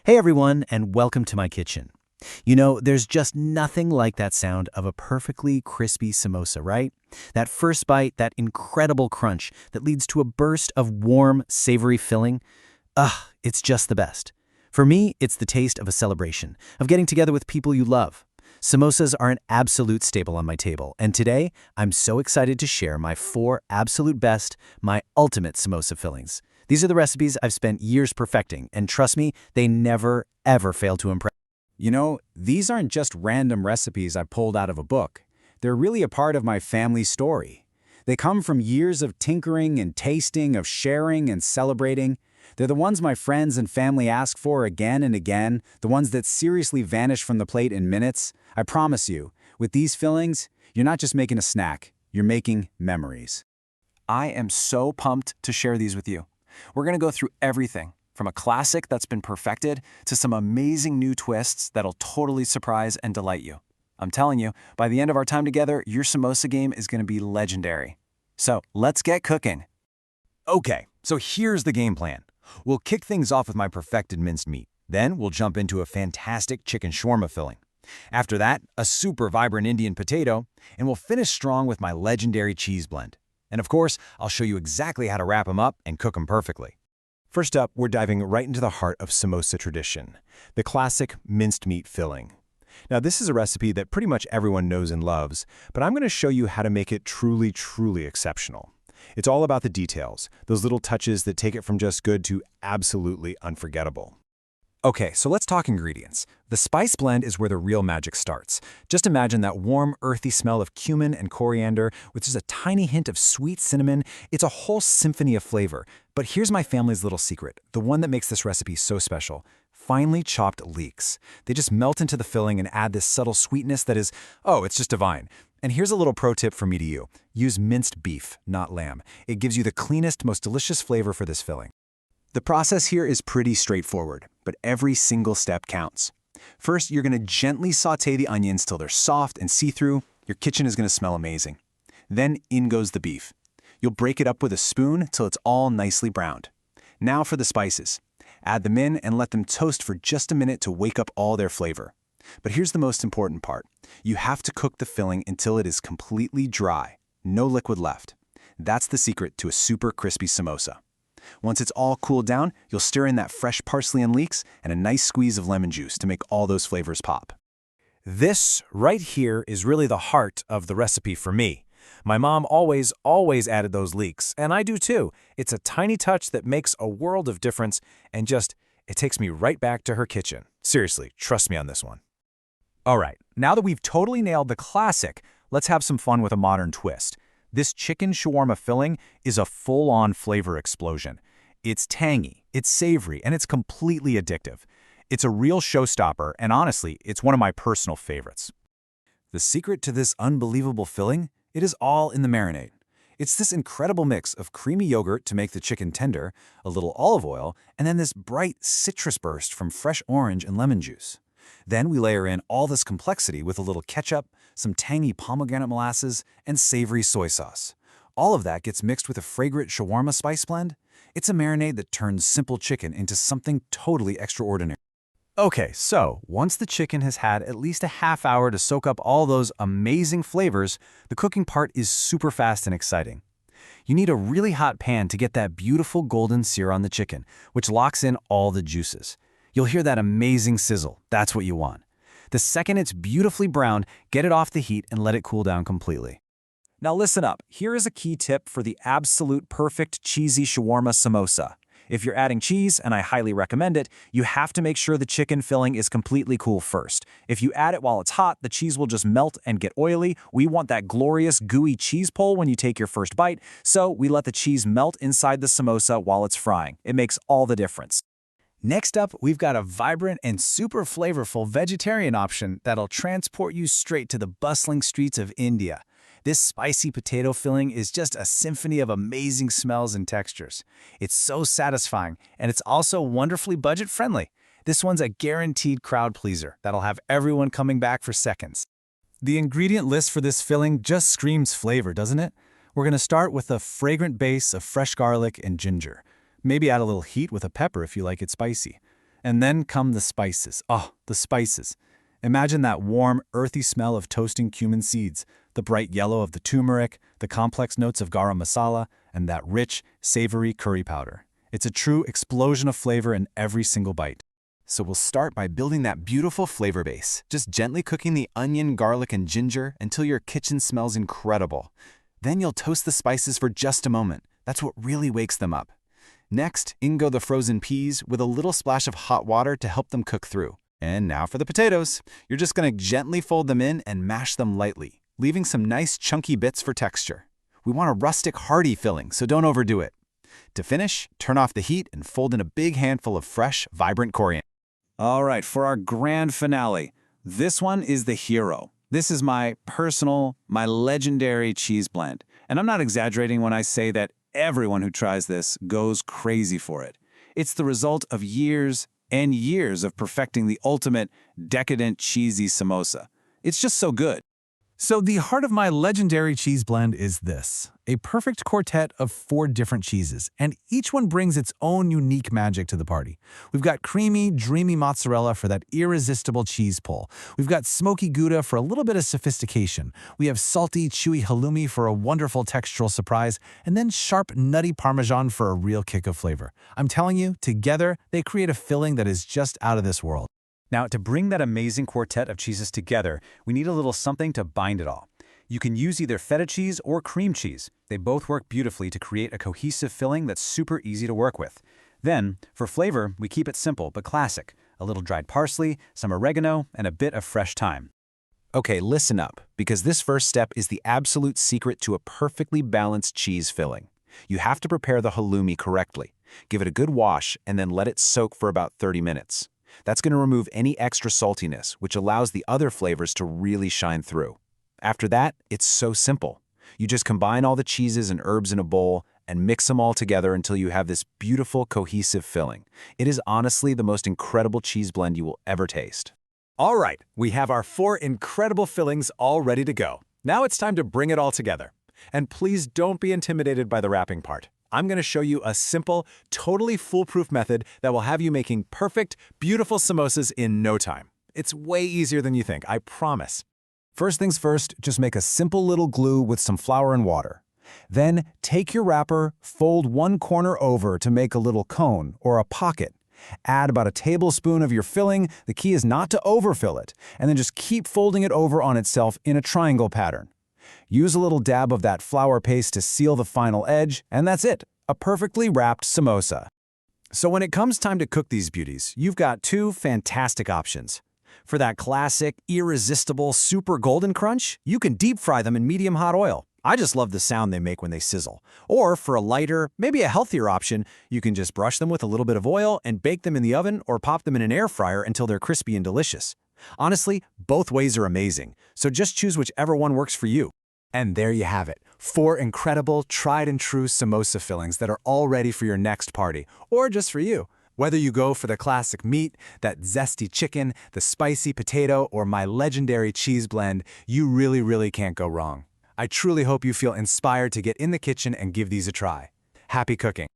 Hey everyone, and welcome to my kitchen. There's just nothing like that sound of a perfectly crispy samosa, right? That first bite, that incredible crunch that leads to a burst of warm, savory filling. It's just the best. For me, it's the taste of a celebration, of getting together with people you love. Samosas are an absolute staple on my table, and today I'm so excited to share my 4 absolute best, my ultimate samosa fillings. These are the recipes I've spent years perfecting, and trust me, they never, ever fail to impress. These aren't just random recipes I pulled out of a book. They're really a part of my family story. They come from years of tinkering and tasting, of sharing and celebrating. They're the ones my friends and family ask for again and again, the ones that seriously vanish from the plate in minutes. I promise you, with these fillings, you're not just making a snack, you're making memories. I am so pumped to share these with you. We're going to go through everything, from a classic that's been perfected to some amazing new twists that'll totally surprise and delight you. I'm telling you, by the end of our time together, your samosa game is going to be legendary. So let's get cooking. Okay, so here's the game plan. We'll kick things off with my perfected minced meat. Then we'll jump into a fantastic chicken shawarma filling. After that, a super vibrant Indian potato, and we'll finish strong with my legendary cheese blend. And of course, I'll show you exactly how to wrap them up and cook them perfectly. First up, we're diving right into the heart of samosa tradition, the classic minced meat filling. Now, this is a recipe that pretty much everyone knows and loves, but I'm going to show you how to make it truly, truly exceptional. It's all about the details, those little touches that take it from just good to absolutely unforgettable. Okay, so let's talk ingredients. The spice blend is where the real magic starts. Just imagine that warm, earthy smell of cumin and coriander with just a tiny hint of sweet cinnamon. It's a whole symphony of flavor. But here's my family's little secret, the one that makes this recipe so special. Finely chopped leeks. They just melt into the filling and add this subtle sweetness that is, it's just divine. And here's a little pro tip from me to you. Use minced beef, not lamb. It gives you the cleanest, most delicious flavor for this filling. The process here is pretty straightforward, but every single step counts. First, you're going to gently sauté the onions till they're soft and see-through. Your kitchen is going to smell amazing. Then in goes the beef. You'll break it up with a spoon till it's all nicely browned. Now for the spices. Add them in and let them toast for just a minute to wake up all their flavor. But here's the most important part. You have to cook the filling until it is completely dry, no liquid left. That's the secret to a super crispy samosa. Once it's all cooled down, you'll stir in that fresh parsley and leeks and a nice squeeze of lemon juice to make all those flavors pop. This right here is really the heart of the recipe for me. My mom always added those leeks, and I do too. It's a tiny touch that makes a world of difference, and it takes me right back to her kitchen. Seriously, trust me on this one. All right, now that we've totally nailed the classic, let's have some fun with a modern twist. This chicken shawarma filling is a full-on flavor explosion. It's tangy, it's savory, and it's completely addictive. It's a real showstopper, and honestly, it's one of my personal favorites. The secret to this unbelievable filling? It is all in the marinade. It's this incredible mix of creamy yogurt to make the chicken tender, a little olive oil, and then this bright citrus burst from fresh orange and lemon juice. Then we layer in all this complexity with a little ketchup, some tangy pomegranate molasses, and savory soy sauce. All of that gets mixed with a fragrant shawarma spice blend. It's a marinade that turns simple chicken into something totally extraordinary. Okay, so once the chicken has had at least a half hour to soak up all those amazing flavors, the cooking part is super fast and exciting. You need a really hot pan to get that beautiful golden sear on the chicken, which locks in all the juices. You'll hear that amazing sizzle. That's what you want. The second it's beautifully browned, get it off the heat and let it cool down completely. Now listen up. Here is a key tip for the absolute perfect cheesy shawarma samosa. If you're adding cheese, and I highly recommend it, you have to make sure the chicken filling is completely cool first. If you add it while it's hot, the cheese will just melt and get oily. We want that glorious gooey cheese pull when you take your first bite, so we let the cheese melt inside the samosa while it's frying. It makes all the difference. Next up, we've got a vibrant and super flavorful vegetarian option that'll transport you straight to the bustling streets of India. This spicy potato filling is just a symphony of amazing smells and textures. It's so satisfying, and it's also wonderfully budget-friendly. This one's a guaranteed crowd pleaser that'll have everyone coming back for seconds. The ingredient list for this filling just screams flavor, doesn't it? We're going to start with a fragrant base of fresh garlic and ginger. Maybe add a little heat with a pepper if you like it spicy. And then come the spices. Oh, the spices. Imagine that warm, earthy smell of toasting cumin seeds, the bright yellow of the turmeric, the complex notes of garam masala, and that rich, savory curry powder. It's a true explosion of flavor in every single bite. So we'll start by building that beautiful flavor base, just gently cooking the onion, garlic, and ginger until your kitchen smells incredible. Then you'll toast the spices for just a moment. That's what really wakes them up. Next, in go the frozen peas with a little splash of hot water to help them cook through. And now for the potatoes. You're just going to gently fold them in and mash them lightly, leaving some nice chunky bits for texture. We want a rustic, hearty filling, so don't overdo it. To finish, turn off the heat and fold in a big handful of fresh, vibrant coriander. All right, for our grand finale, this one is the hero. This is my legendary cheese blend. And I'm not exaggerating when I say that everyone who tries this goes crazy for it. It's the result of years and years of perfecting the ultimate decadent cheesy samosa. It's just so good. So the heart of my legendary cheese blend is this: a perfect quartet of 4 different cheeses, and each one brings its own unique magic to the party. We've got creamy, dreamy mozzarella for that irresistible cheese pull. We've got smoky Gouda for a little bit of sophistication. We have salty, chewy halloumi for a wonderful textural surprise, and then sharp, nutty Parmesan for a real kick of flavor. I'm telling you, together, they create a filling that is just out of this world. Now, to bring that amazing quartet of cheeses together, we need a little something to bind it all. You can use either feta cheese or cream cheese. They both work beautifully to create a cohesive filling that's super easy to work with. Then, for flavor, we keep it simple but classic. A little dried parsley, some oregano, and a bit of fresh thyme. Okay, listen up, because this first step is the absolute secret to a perfectly balanced cheese filling. You have to prepare the halloumi correctly. Give it a good wash and then let it soak for about 30 minutes. That's going to remove any extra saltiness, which allows the other flavors to really shine through. After that, it's so simple. You just combine all the cheeses and herbs in a bowl and mix them all together until you have this beautiful, cohesive filling. It is honestly the most incredible cheese blend you will ever taste. All right, we have our 4 incredible fillings all ready to go. Now it's time to bring it all together. And please don't be intimidated by the wrapping part. I'm going to show you a simple, totally foolproof method that will have you making perfect, beautiful samosas in no time. It's way easier than you think, I promise. First things first, just make a simple little glue with some flour and water. Then take your wrapper, fold one corner over to make a little cone or a pocket. Add about a tablespoon of your filling. The key is not to overfill it, and then just keep folding it over on itself in a triangle pattern. Use a little dab of that flour paste to seal the final edge, and that's it, a perfectly wrapped samosa. So when it comes time to cook these beauties, you've got 2 fantastic options. For that classic, irresistible, super golden crunch, you can deep fry them in medium hot oil. I just love the sound they make when they sizzle. Or for a lighter, maybe a healthier option, you can just brush them with a little bit of oil and bake them in the oven or pop them in an air fryer until they're crispy and delicious. Honestly, both ways are amazing, so just choose whichever one works for you. And there you have it, 4 incredible, tried-and-true samosa fillings that are all ready for your next party, or just for you. Whether you go for the classic meat, that zesty chicken, the spicy potato, or my legendary cheese blend, you really can't go wrong. I truly hope you feel inspired to get in the kitchen and give these a try. Happy cooking!